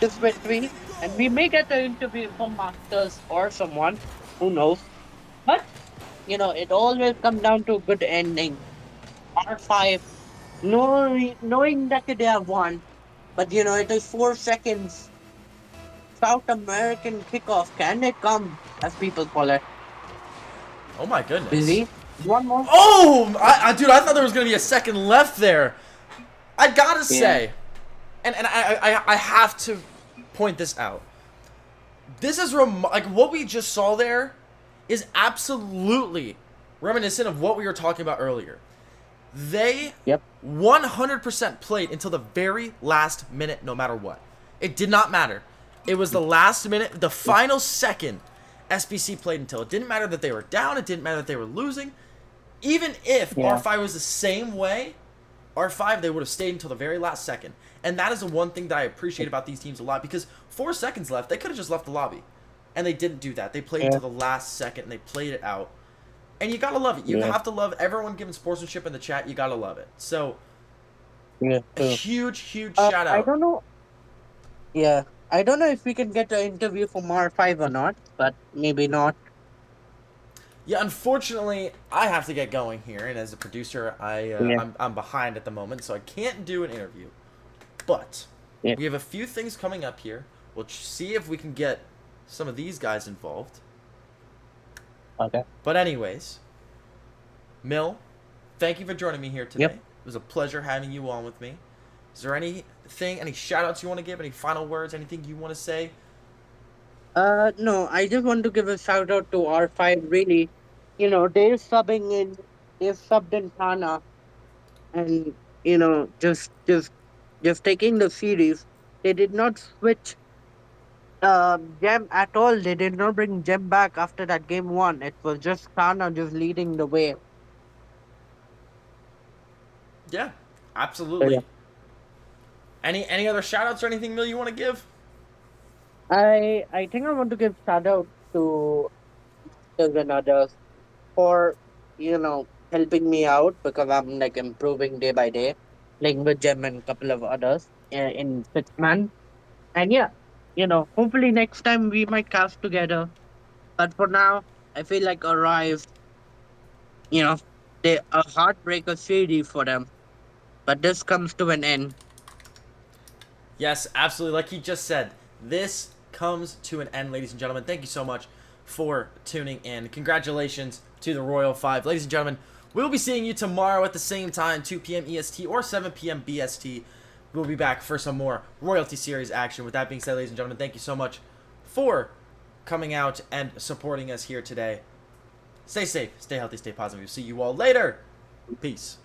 this victory, and we may get an interview from Masters or someone, who knows. But it always comes down to a good ending. R5, knowing that they have won, but it is 4 seconds. South American kickoff. Can it come, as people call it? Oh my goodness. Busy. One more. Oh, dude, I thought there was gonna be a second left there. I gotta say, and I have to point this out. This is like what we just saw there is absolutely reminiscent of what we were talking about earlier. They 100% played until the very last minute, no matter what. It did not matter. It was the last minute, the final second. SBC played until. It didn't matter that they were down. It didn't matter that they were losing. Even if R5 was the same way, R5, they would have stayed until the very last second. And that is the one thing that I appreciate about these teams a lot, because 4 seconds left, they could have just left the lobby. And they didn't do that. They played until the last second, and they played it out. And you gotta love it. You have to love everyone giving sportsmanship in the chat. You gotta love it. So, a huge shout out. I don't know. Yeah. I don't know if we can get an interview from R5 or not, but maybe not. Yeah, unfortunately, I have to get going here, and as a producer, I'm behind at the moment, so I can't do an interview. But we have a few things coming up here. We'll see if we can get some of these guys involved. Okay. But anyways, Mill, thank you for joining me here today. It was a pleasure having you on with me. Is there anything, any shout-outs you want to give, any final words, anything you want to say? No, I just want to give a shout out to R5, really. They're subbed in Tana, and, just taking the series. They did not switch Gem at all. They did not bring Gem back after that game 1. It was just Tana just leading the way. Yeah, absolutely. Any other shout-outs or anything, Mill, you want to give? I think I want to give shout out to and others for helping me out, because I'm like improving day by day, playing with Gem and a couple of others in 6-man. And hopefully next time we might cast together. But for now, I feel like Arrive You know, they a heartbreaker series for them, but this comes to an end. Yes, absolutely. Like he just said, this comes to an end, ladies and gentlemen. Thank you so much for tuning in. Congratulations to the Royal Five. Ladies and gentlemen, we'll be seeing you tomorrow at the same time, 2 p.m. EST or 7 p.m. BST. We'll be back for some more Royalty Series action. With that being said, ladies and gentlemen, thank you so much for coming out and supporting us here today. Stay safe, stay healthy, stay positive. We'll see you all later. Peace.